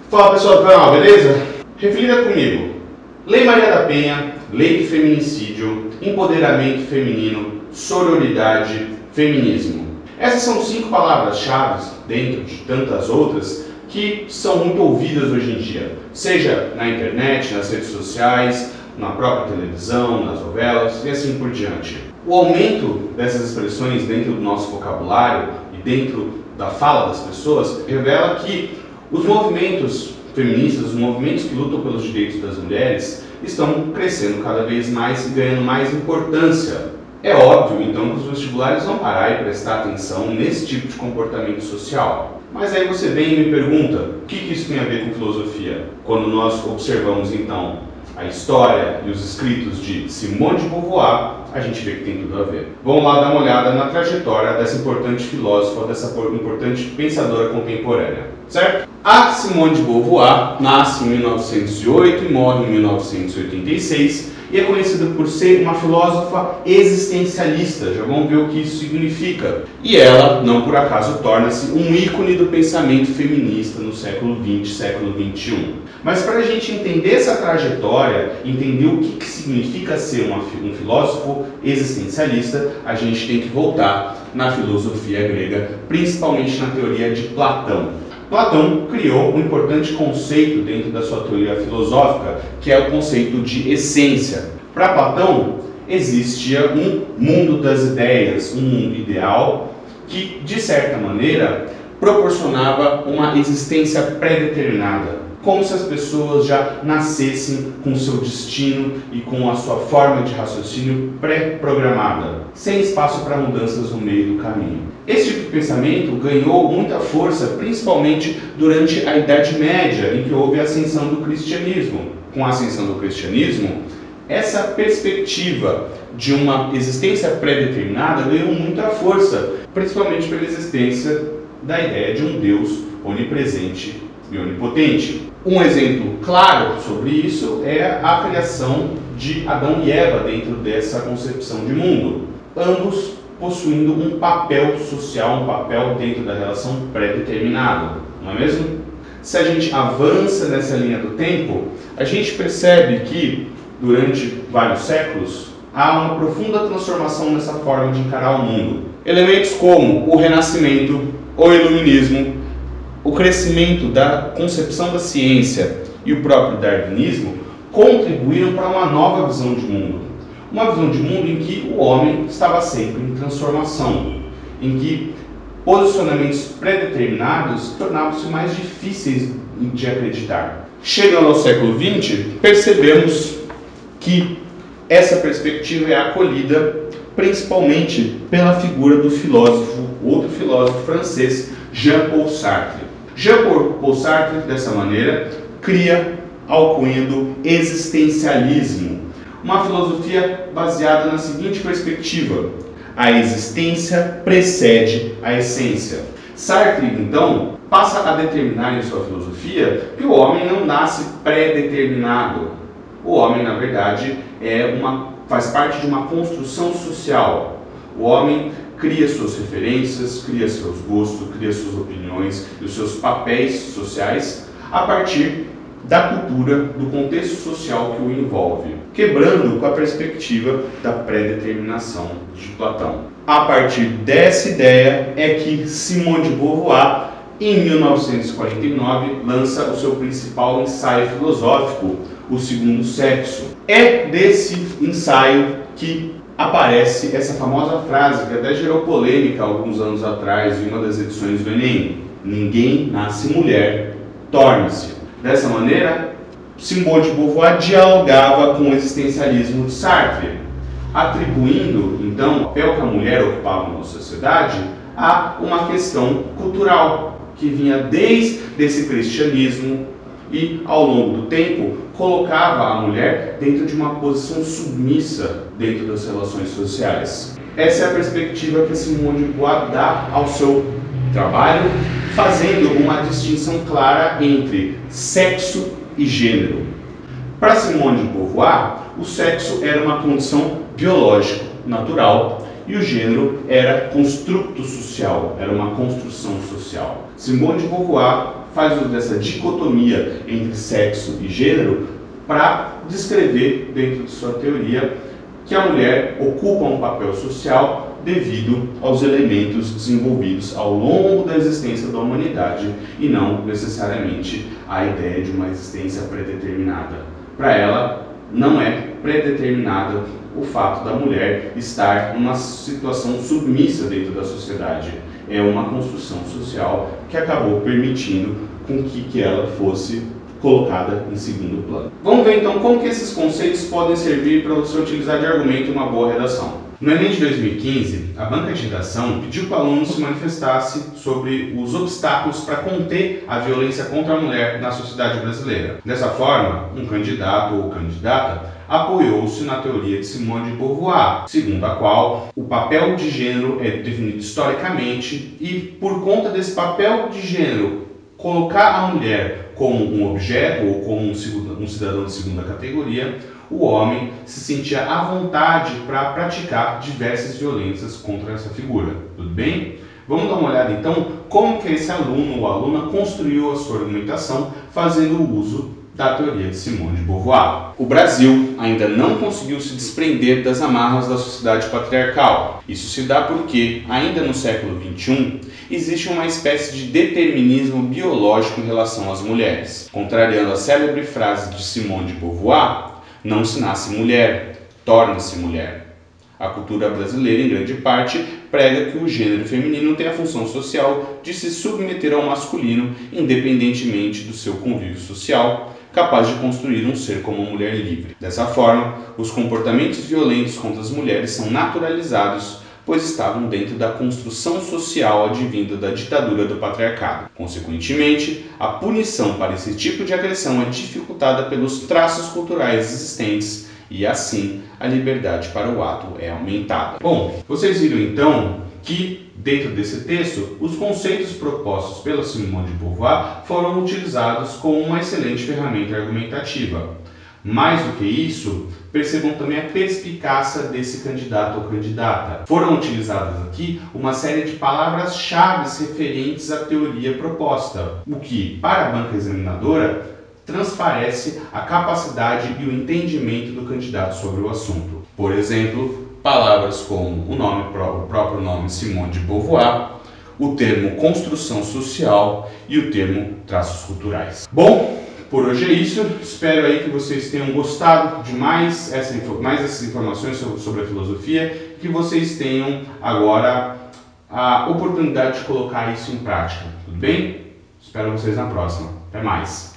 Fala pessoal do canal, beleza? Reflita comigo. Lei Maria da Penha, Lei de Feminicídio, Empoderamento Feminino, Sororidade, Feminismo. Essas são 5 palavras-chave, dentro de tantas outras, que são muito ouvidas hoje em dia. Seja na internet, nas redes sociais, na própria televisão, nas novelas e assim por diante. O aumento dessas expressões dentro do nosso vocabulário e dentro da fala das pessoas revela que os movimentos feministas, os movimentos que lutam pelos direitos das mulheres, estão crescendo cada vez mais e ganhando mais importância. É óbvio, então, que os vestibulares vão parar e prestar atenção nesse tipo de comportamento social. Mas aí você vem e me pergunta, o que isso tem a ver com filosofia? Quando nós observamos, então, a história e os escritos de Simone de Beauvoir, a gente vê que tem tudo a ver. Vamos lá dar uma olhada na trajetória dessa importante filósofa, dessa importante pensadora contemporânea, certo? A Simone de Beauvoir nasce em 1908 e morre em 1986 e é conhecida por ser uma filósofa existencialista. Já vamos ver o que isso significa. E ela, não por acaso, torna-se um ícone do pensamento feminista no século XX, século XXI. Mas para a gente entender essa trajetória, entender o que significa ser um filósofo existencialista, a gente tem que voltar na filosofia grega, principalmente na teoria de Platão. Platão criou um importante conceito dentro da sua teoria filosófica, que é o conceito de essência. Para Platão, existia um mundo das ideias, um mundo ideal, que, de certa maneira, proporcionava uma existência pré-determinada, como se as pessoas já nascessem com seu destino e com a sua forma de raciocínio pré-programada, sem espaço para mudanças no meio do caminho. Esse tipo de pensamento ganhou muita força, principalmente durante a Idade Média, em que houve a ascensão do cristianismo. Com a ascensão do cristianismo, essa perspectiva de uma existência pré-determinada ganhou muita força, principalmente pela existência da ideia de um Deus onipresente e onipotente. Um exemplo claro sobre isso é a criação de Adão e Eva dentro dessa concepção de mundo, ambos possuindo um papel social, um papel dentro da relação pré-determinado, não é mesmo? Se a gente avança nessa linha do tempo, a gente percebe que, durante vários séculos, há uma profunda transformação nessa forma de encarar o mundo. Elementos como o Renascimento, o Iluminismo, o crescimento da concepção da ciência e o próprio darwinismo contribuíram para uma nova visão de mundo. Uma visão de mundo em que o homem estava sempre em transformação, em que posicionamentos pré-determinados tornavam-se mais difíceis de acreditar. Chegando ao século XX, percebemos que essa perspectiva é acolhida principalmente pela figura do outro filósofo francês, Jean-Paul Sartre. Jean-Paul Sartre, dessa maneira, cria a alcunha do existencialismo, uma filosofia baseada na seguinte perspectiva: a existência precede a essência. Sartre, então, passa a determinar em sua filosofia que o homem não nasce pré-determinado. O homem, na verdade, faz parte de uma construção social. O homem cria suas referências, cria seus gostos, cria suas opiniões e os seus papéis sociais a partir da cultura, do contexto social que o envolve, quebrando com a perspectiva da pré-determinação de Platão. A partir dessa ideia é que Simone de Beauvoir, em 1949, lança o seu principal ensaio filosófico, O Segundo Sexo. É desse ensaio que aparece essa famosa frase que até gerou polêmica alguns anos atrás em uma das edições do Enem: ninguém nasce mulher, torna-se. Dessa maneira, Simone de Beauvoir dialogava com o existencialismo de Sartre, atribuindo, então, o papel que a mulher ocupava na sociedade a uma questão cultural, que vinha desde esse cristianismo e, ao longo do tempo, colocava a mulher dentro de uma posição submissa dentro das relações sociais. Essa é a perspectiva que Simone de Beauvoir dá ao seu trabalho, fazendo uma distinção clara entre sexo e gênero. Para Simone de Beauvoir, o sexo era uma condição biológica, natural, e o gênero era construto social, era uma construção social. Simone de Beauvoir faz uso dessa dicotomia entre sexo e gênero para descrever, dentro de sua teoria, que a mulher ocupa um papel social devido aos elementos desenvolvidos ao longo da existência da humanidade e não necessariamente a ideia de uma existência predeterminada. Para ela, não é predeterminado o fato da mulher estar numa situação submissa dentro da sociedade. É uma construção social que acabou permitindo com que ela fosse colocada em segundo plano. Vamos ver então como que esses conceitos podem servir para você utilizar de argumento em uma boa redação. No Enem de 2015, a banca de redação pediu que o aluno se manifestasse sobre os obstáculos para conter a violência contra a mulher na sociedade brasileira. Dessa forma, um candidato ou candidata apoiou-se na teoria de Simone de Beauvoir, segundo a qual o papel de gênero é definido historicamente e, por conta desse papel de gênero, colocar a mulher como um objeto ou como um cidadão de segunda categoria, o homem se sentia à vontade para praticar diversas violências contra essa figura. Tudo bem? Vamos dar uma olhada então como que esse aluno ou aluna construiu a sua argumentação fazendo uso da teoria de Simone de Beauvoir. O Brasil ainda não conseguiu se desprender das amarras da sociedade patriarcal. Isso se dá porque, ainda no século XXI, existe uma espécie de determinismo biológico em relação às mulheres. Contrariando a célebre frase de Simone de Beauvoir, não se nasce mulher, torna-se mulher. A cultura brasileira, em grande parte, prega que o gênero feminino tem a função social de se submeter ao masculino, independentemente do seu convívio social, capaz de construir um ser como uma mulher livre. Dessa forma, os comportamentos violentos contra as mulheres são naturalizados, pois estavam dentro da construção social advinda da ditadura do patriarcado. Consequentemente, a punição para esse tipo de agressão é dificultada pelos traços culturais existentes e, assim, a liberdade para o ato é aumentada. Bom, vocês viram então que, dentro desse texto, os conceitos propostos pela Simone de Beauvoir foram utilizados como uma excelente ferramenta argumentativa. Mais do que isso, percebam também a perspicácia desse candidato ou candidata. Foram utilizadas aqui uma série de palavras-chave referentes à teoria proposta, o que, para a banca examinadora, transparece a capacidade e o entendimento do candidato sobre o assunto. Por exemplo, palavras como o próprio nome Simone de Beauvoir, o termo construção social e o termo traços culturais. Bom, por hoje é isso. Espero aí que vocês tenham gostado de mais essas informações sobre a filosofia, que vocês tenham agora a oportunidade de colocar isso em prática. Tudo bem? Espero vocês na próxima. Até mais!